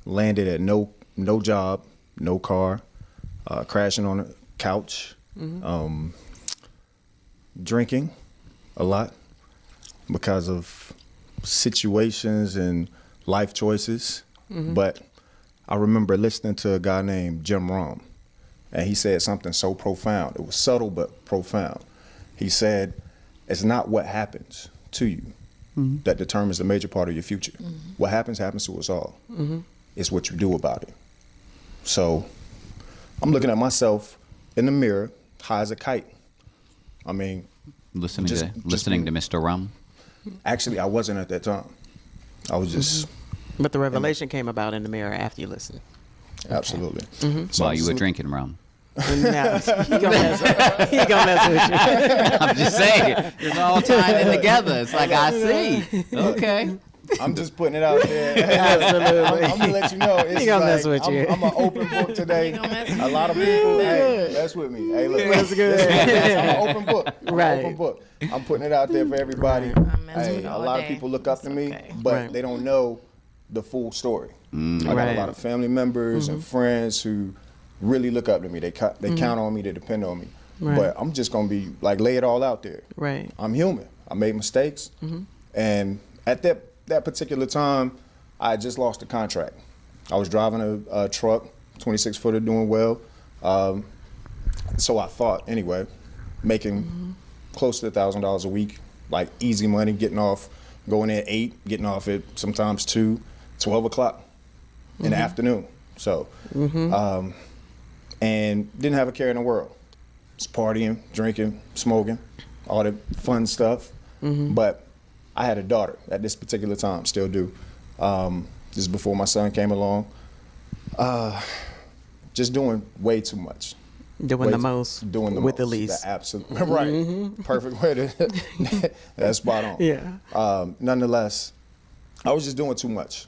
landed at no job, no car, crashing on a couch, drinking a lot because of situations and life choices. But I remember listening to a guy named Jim Rohn, and he said something so profound. It was subtle but profound. He said, it's not what happens to you that determines a major part of your future. What happens to us all. It's what you do about it. So I'm looking at myself in the mirror, high as a kite. I mean, listening to Mr. Rum. Actually, I wasn't at that time. I was just. But the revelation came about in the mirror after you listened. Absolutely. So while you were drinking rum. No, he gonna mess with you. I'm just saying, it's all tying in together. It's like, I see. Okay. I'm just putting it out there. Absolutely. I'm gonna let you know. It's He gonna like, mess with you. I'm an open book today. A lot of people, hey, mess with me. Hey, look, That's good. I'm an open book. Right. Open book. I'm putting it out there for everybody. Hey, a lot of people look up to me, but they don't know the full story. I got a lot of family members and friends who really look up to me. They count on me. They depend on me. But I'm just gonna be like, lay it all out there. Right. I'm human. I made mistakes, and at that particular time, I had just lost a contract. I was driving a truck, 26-footer, doing well. So I thought, anyway, making close to $1,000 a week, like easy money, getting off, going in at 8, getting off at sometimes 2, 12 o'clock in the afternoon. So, and didn't have a care in the world. Just partying, drinking, smoking, all the fun stuff. But I had a daughter at this particular time, still do. This is before my son came along. Just doing way too much. Doing the most with the least. The absolute, right. Perfect way to, that's spot on. Yeah. Nonetheless, I was just doing too much.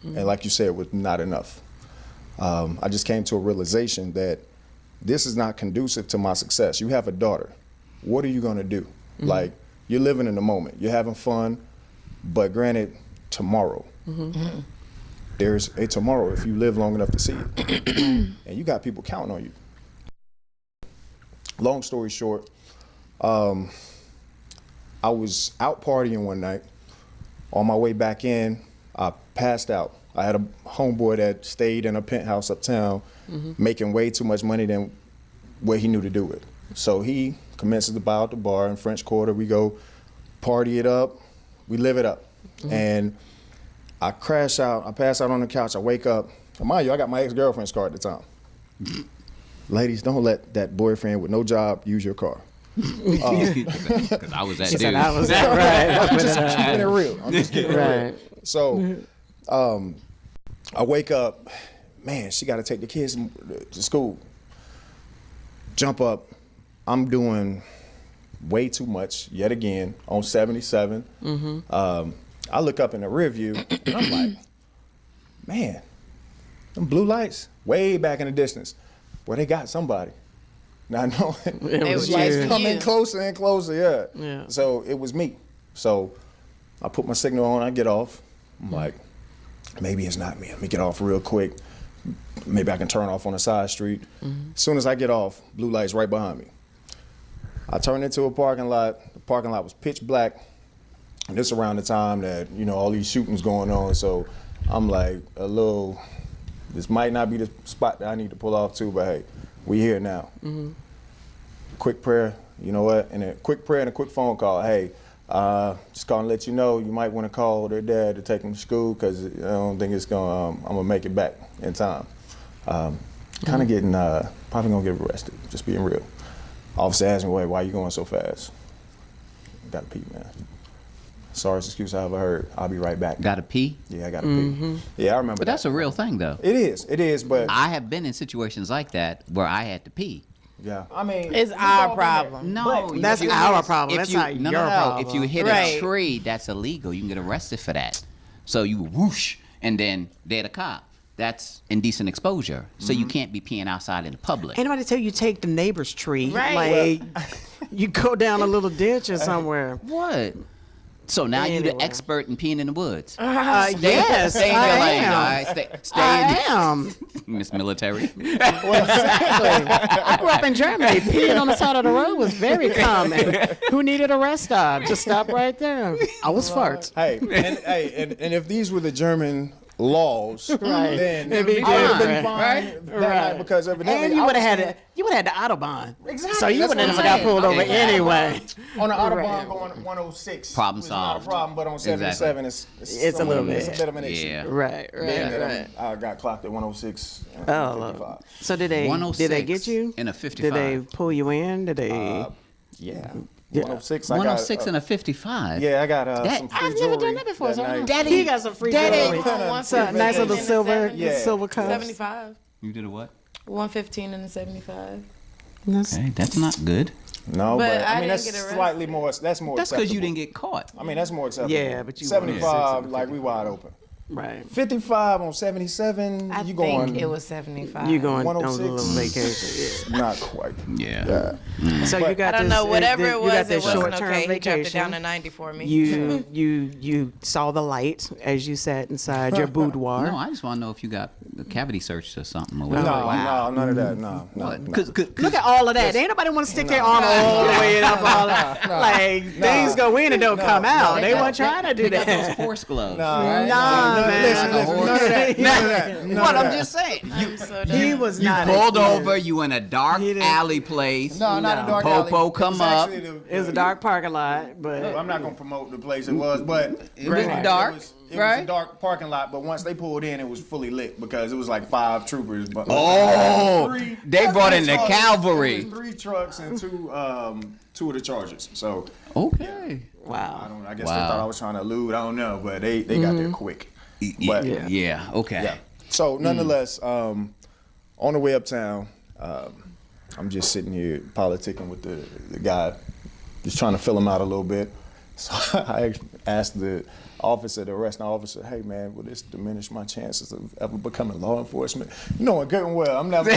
And like you said, it was not enough. I just came to a realization that this is not conducive to my success. You have a daughter. What are you gonna do? Like, you're living in the moment. You're having fun, but granted, tomorrow. There's a tomorrow if you live long enough to see it. And you got people counting on you. Long story short, I was out partying one night. On my way back in, I passed out. I had a homeboy that stayed in a penthouse uptown, making way too much money than what he knew to do with. So he commences to buy out the bar in French Quarter. We go party it up, we live it up. And I crash out, I pass out on the couch, I wake up. And mind you, I got my ex-girlfriend's car at the time. Ladies, don't let that boyfriend with no job use your car. Because I was that dude. I was that right. I'm just keeping it real. I'm just keeping it real. Right. So I wake up, man, she got to take the kids to school. Jump up, I'm doing way too much yet again on 77. I look up in the rear view and I'm like, man, them blue lights way back in the distance. Well, they got somebody. Now I know It was lights you. coming closer and closer, Yeah. So it was me. So I put my signal on, I get off. I'm like, maybe it's not me. Let me get off real quick. Maybe I can turn off on a side street. As soon as I get off, blue lights right behind me. I turned into a parking lot. The parking lot was pitch black. And this around the time that, you know, all these shootings going on. So I'm like this might not be the spot that I need to pull off to, but hey, we here now. Quick prayer, you know what? And a quick prayer and a quick phone call. Hey, just calling to let you know you might want to call their dad to take them to school because I don't think it's going I'm gonna make it back in time. Kind of getting, probably gonna get arrested, just being real. Officer asked me, wait, why you going so fast? Gotta pee, man. Sorriest excuse I ever heard. I'll be right back. Gotta pee? Yeah, I gotta pee. Yeah, I remember But that's a real thing, though. It is, but. I have been in situations like that where I had to pee. Yeah, I mean. It's our problem. No, That's our problem. That's not no, your no, no. problem. If you hit Right. a tree, that's illegal. You can get arrested for that. So you whoosh, and then they're the cop. That's indecent exposure. So you can't be peeing outside in the public. Anybody tell you take the neighbor's tree? Right. Like, you go down a little ditch or somewhere. What? So now you the Anyway. expert in peeing in the woods. Yes, Stay in your I lane. am. All right, stay I am. Miss Military. Exactly. I grew up in Germany. Peeing on the side of the road was very common. Who needed a rest stop? Just stop right there. I was farts. And if these were the German laws, Right. then It'd be I would have been different. fine that night because evidently And you I would was have had you would have had the Autobahn. Exactly. So you That's would have what never I'm got saying. pulled over Okay. anyway. on the Autobahn Right. going 106. Problem was solved. Not a problem, but on 77, it's It's a little bit. It's a bit of an issue. Yeah. Right, Being right, that right. I got clocked at 106. and Oh, 55. Lord. So did they 106 get you? and a 55. Did they pull you in? Did they? Yeah. Yeah. 106. 106 I got, and a 55. yeah, I got That- some free I've jewelry never done that before. So I night. don't know. He got some free Daddy. jewelry. On So, nice little 115 and silver, 70. Yeah. silver cups. 75. You did a what? 115 and a 75. Okay, that's not good. No, But but I I mean didn't that's get arrested. slightly more. That's more. That's because you acceptable. didn't get caught. I mean that's more acceptable. Yeah, but you 75, like we wide open. Right. 55 on 77. I you think going? it was 75. You going on a 106. little vacation? Not quite. Yeah. Yeah. So you But- got I don't this, know. Whatever you it got was, this it wasn't short-term okay. He dropped it vacation. down to 90 for me. You saw the light as you sat inside your boudoir. No, I just want to know if you got cavity searched or something. Or No, whatever. no, none of that. No, no. What? no. Cause Look at all of that. Ain't nobody want to stick their arm all the way up. All like things go in and don't come out. They weren't trying to do they got those that. horse gloves. No, right? Nah, no, man. listen, none of that. None of that. None What of I'm that. just saying. I'm so He done. was You not pulled experienced. over. You in a dark He didn't- alley place. No, not a dark Popo alley. come It was up. actually It was a dark parking lot, but I'm not gonna promote the place it was, but It was Right. dark, It was right? a dark parking lot, but once they pulled in, it was fully lit because it was like 5 troopers. But Oh, three- they brought in the it was cavalry. 3 trucks and two of the Chargers. So Okay. wow. I guess Wow. they thought I was trying to elude. I don't know, but they got there quick. But Yeah. Yeah. Okay. yeah. So nonetheless, on the way uptown, I'm just sitting here politicking with the guy, just trying to fill him out a little bit. So I asked the arresting officer, "Hey man, will this diminish my chances of ever becoming law enforcement?" Knowing good and well, I'm never.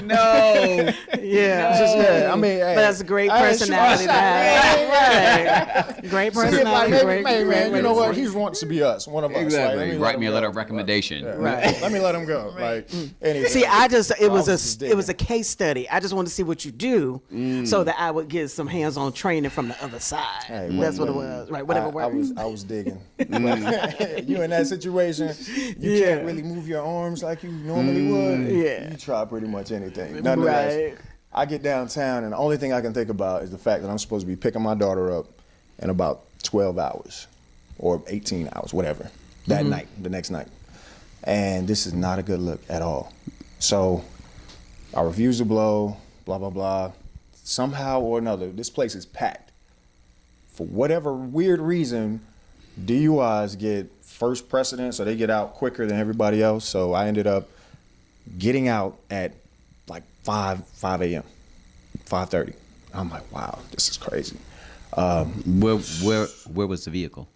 No. Yeah. Just, yeah, I mean, hey, But that's a great I ain't personality sure. to have. Right. Great See, if I personality. maybe, Great, hey, great man, you know what? person. He wants to be us, one of us. Like, Exactly. let me Write let me a him letter go. of recommendation. Right. Let me let him go. Like, anyway. See, it was was it was a case study. I just wanted to see what you do, so that I would get some hands-on training from the other side. Hey, That's what it when- was. Right. Whatever works. I was digging. You in that situation, you can't really move your arms like you normally would. Yeah. You try pretty much anything. Nonetheless, Right. I get downtown, and the only thing I can think about is the fact that I'm supposed to be picking my daughter up in about 12 hours or 18 hours, whatever, that night, the next night. And this is not a good look at all. So I refuse to blow, blah, blah, blah. Somehow or another, this place is packed. For whatever weird reason, DUIs get first precedence, so they get out quicker than everybody else. So I ended up getting out at like 5 a.m., 5:30. I'm like, wow, this is crazy. Where was the vehicle?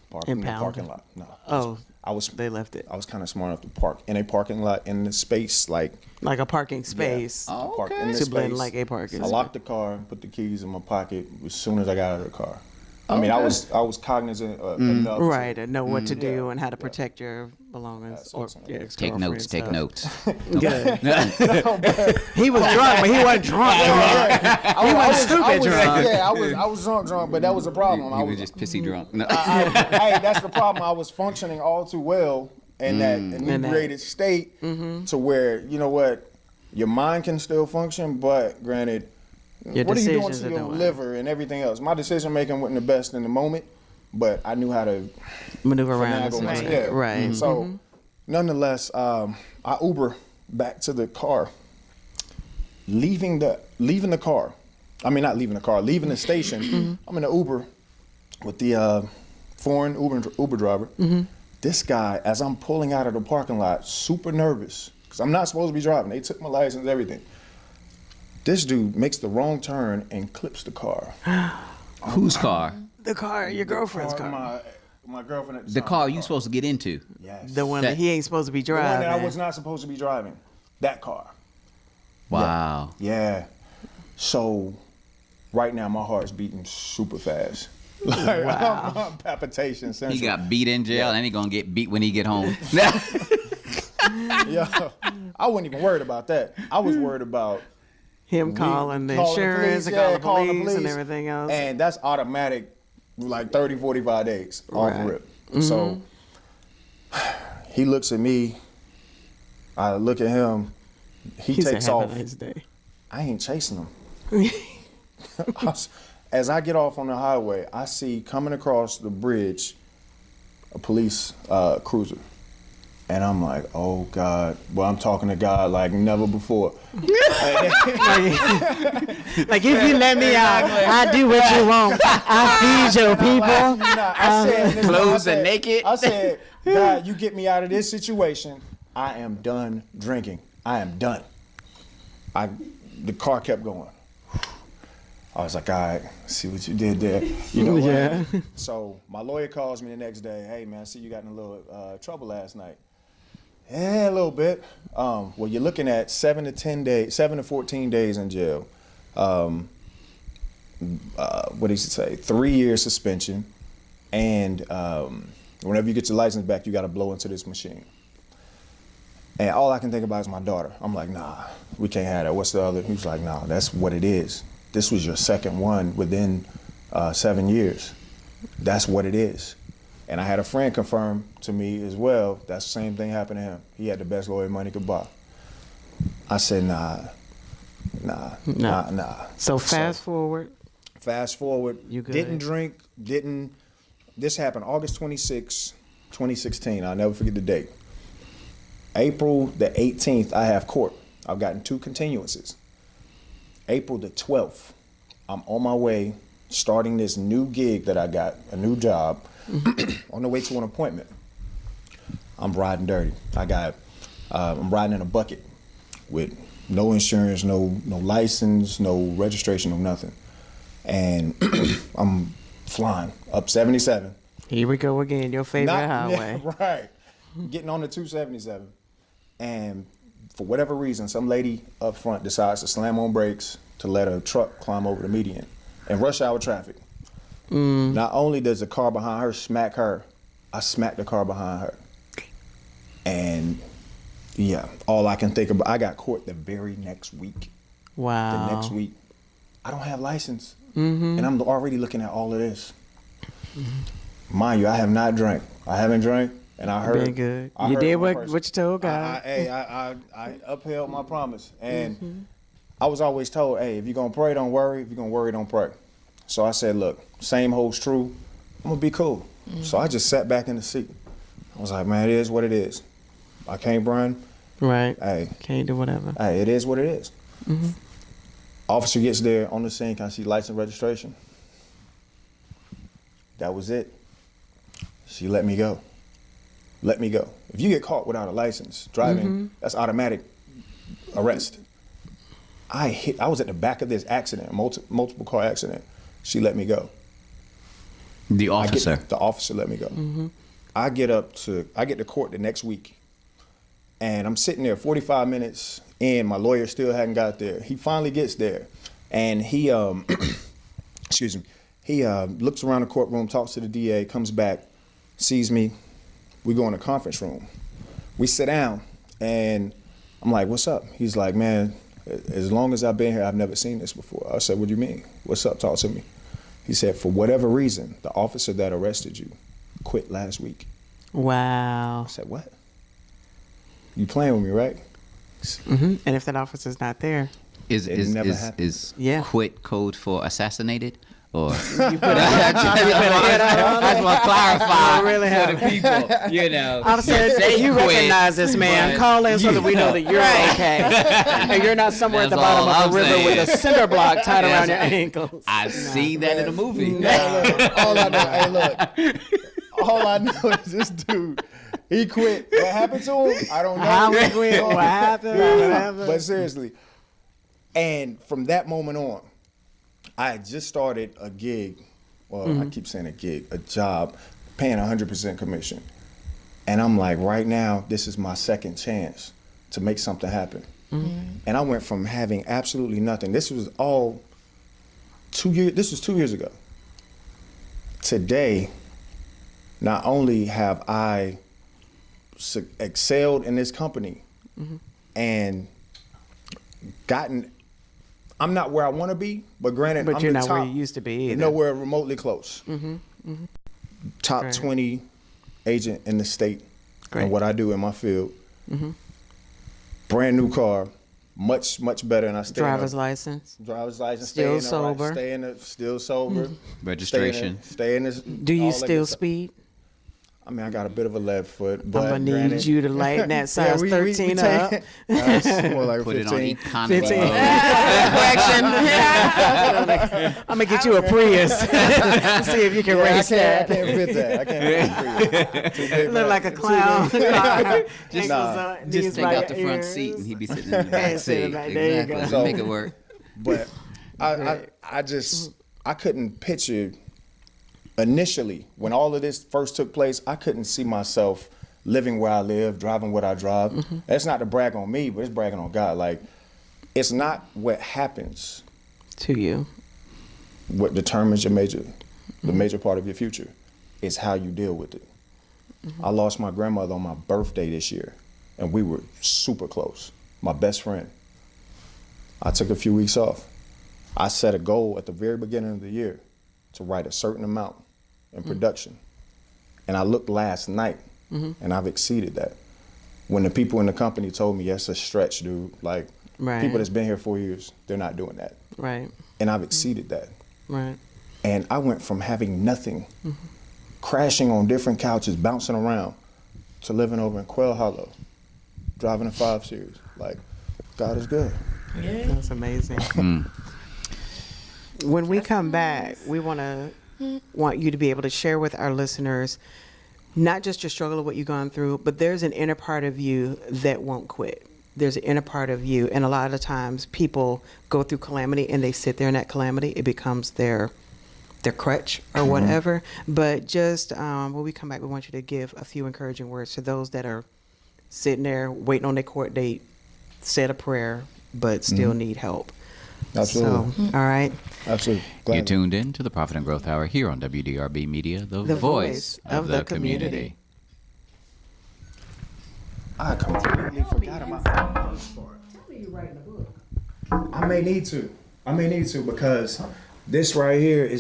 Park in the Impound? parking lot. No. Oh, I was they left it I was kind of smart enough to park in a parking lot in the space like like a parking space. I Oh, parked okay. in this To blend space. like a parking I locked the car, put the keys in my pocket as soon as I got out of the car. I mean, I was cognizant enough. to- Right, and know what to do Yeah, and how to yeah. protect your belongings. so Or it's- yeah, Take notes. Take ex-girlfriend notes. stuff. Good. He was drunk, but he wasn't drunk. He wasn't stupid drunk. Yeah, I was drunk, but that was a problem. I You was were just pissy drunk. No. hey, that's the problem. I was functioning all too well in that inebriated state to where, you know what, your mind can still function, but granted, Your what are you doing decisions to are your doing. liver and everything else? My decision making wasn't the best in the moment, but I knew how to Maneuver around. finagle the my- situation. yeah. Right. So, nonetheless, I Uber back to the car, leaving the car. I mean, not leaving the car, leaving the station. I'm in the Uber with the foreign Uber driver. This guy, as I'm pulling out of the parking lot, super nervous because I'm not supposed to be driving. They took my license, everything. This dude makes the wrong turn and clips the car. Whose car? The car, your girlfriend's car. My girlfriend at the The time. car you supposed to get into. Yes. The one that he ain't supposed to be The one driving. that I was not supposed to be driving. That car. Wow. Yeah. So Right now, my heart's beating super fast. Like, Wow. I'm palpitation central. He got beat in jail, and he gonna get beat when he get home. Yeah, I wasn't even worried about that. I was worried about Him calling the insurance and calling the police and everything else. And that's automatic, like 30, 45 days off Right. rip. So he looks at me. I look at him. He takes said, off. "Have a nice day." I ain't chasing him. As I get off on the highway, I see coming across the bridge a police cruiser. And I'm like, oh God. Well, I'm talking to God like never before. Like if you let me out, I do what you want. I feed your people. I said, Clothes and naked. I said, God, you get me out of this situation. I am done drinking. I am done. The car kept going. I was like, all right, see what you did there. You know what? Yeah. So my lawyer calls me the next day. Hey, man, I see you got in a little trouble last night. Yeah, a little bit. Well, you're looking at 7 to 14 days in jail. What did he say? 3 years suspension. And whenever you get your license back, you got to blow into this machine. And all I can think about is my daughter. I'm like, nah, we can't have that. What's the other? He was like, nah, that's what it is. This was your second one within 7 years. That's what it is. And I had a friend confirm to me as well, that same thing happened to him. He had the best lawyer money could buy. I said, nah. So fast forward. Fast forward, You good. didn't drink, this happened August 26, 2016. I'll never forget the date. April the 18th, I have court. I've gotten 2 continuances. April the 12th, I'm on my way, starting this new gig that I got, a new job, on the way to an appointment. I'm riding dirty. I'm riding in a bucket with no insurance, no license, no registration, no nothing. And I'm flying up 77. Here we go again. Your favorite highway. Yeah, right. Getting on the 277. And for whatever reason, some lady up front decides to slam on brakes to let a truck climb over the median in rush hour traffic. Not only does the car behind her smack her, I smack the car behind her. And yeah, all I can think about, I got court the very next week. Wow. The next week. I don't have license. And I'm already looking at all of this. Mind you, I have not drank. I haven't drank. And I heard. Been good. I You heard did one what person. you told God. I upheld my promise. And I was always told, hey, if you're going to pray, don't worry. If you're going to worry, don't pray. So I said, look, same holds true. I'm going to be cool. So I just sat back in the seat. I was like, man, it is what it is. I can't run. Right. Hey, Can't do whatever. hey, it is what it is. Officer gets there on the scene. Can I see license registration? That was it. She let me go. Let me go. If you get caught without a license driving, that's automatic arrest. I was at the back of this accident, multiple car accident. She let me go. The officer. The officer let me go. I get to court the next week, and I'm sitting there 45 minutes in. My lawyer still hadn't got there. He finally gets there, and he excuse me. He looks around the courtroom, talks to the DA, comes back, sees me. We go in the conference room. We sit down, and I'm like, "What's up?" He's like, "Man, as long as I've been here, I've never seen this before." I said, "What do you mean? What's up? Talk to me." He said, "For whatever reason, the officer that arrested you quit last week." Wow. I said, "What? You playing with me, right?" And if that officer's not there, Is It never happened. Yeah. quit code for assassinated? Or you put I just want to clarify really for the people, you know. I said, say if you quit, recognize this man, but call in so that we know that you're okay. And you're not somewhere at the That's all bottom of the I'm river with a saying. cinder block tied around your That's- ankles. I've seen that in a movie. All I know, hey, look. All I know is this dude. He quit. What happened to him? I don't know. How we quit? What happened? What happened? But seriously, and from that moment on, I had just started a gig. Well, I keep saying a gig, a job, paying 100% commission. And I'm like, right now, this is my second chance to make something happen. And I went from having absolutely nothing. This was all This was 2 years ago. Today, not only have I excelled in this company and gotten, I'm not where I want to be, but granted, But I'm you're the not top, where you used to be either. nowhere remotely close. Top Right. 20 agent in the state Great. and what I do in my field. Brand new car, much better, and I stay Driver's in license. driver's license, Still stay in the right, sober. stay in the, still sober, Registration. stay in this. Do you all that still good stuff. speed? I mean, I got a bit of a left foot, but I'm gonna need granted- you to lighten that size we 13 take- up. it's more like Put it on 15. economy 15. mode. I'm gonna get you a Prius. See if you can Yeah, race I that. can't fit that. I can't fit Too big Look back. like a clown. Just take out the front seat and he'd be sitting in the back And sit seat. back. There you Exactly. go. So- Make it work. But I just I couldn't picture initially when all of this first took place. I couldn't see myself living where I live, driving what I drive. That's not to brag on me, but it's bragging on God. Like, it's not what happens To you. what determines the major part of your future. It's how you deal with it. I lost my grandmother on my birthday this year, and we were super close. My best friend. I took a few weeks off. I set a goal at the very beginning of the year to write a certain amount in production. And I looked last night, and I've exceeded that. When the people in the company told me, "That's a stretch, dude. Like, Right. people that's been here 4 years, they're not doing that." Right. And I've exceeded that. Right. And I went from having nothing, crashing on different couches, bouncing around, to living over in Quail Hollow, driving a 5 Series. Like, God is good. Yeah. That's amazing. When we come back, we want you to be able to share with our listeners not just your struggle of what you've gone through, but there's an inner part of you that won't quit. There's an inner part of you, and a lot of times people go through calamity and they sit there in that calamity. It becomes their crutch or whatever. But just when we come back, we want you to give a few encouraging words to those that are sitting there waiting on their court date, said a prayer, but still need help. Absolutely. So, all right. Absolutely. You're Glad. tuned in to the Profit and Growth Hour here on WDRB Media, the voice of the community. I completely forgot about that first part. Tell me you're writing a book. I may need to because this right here is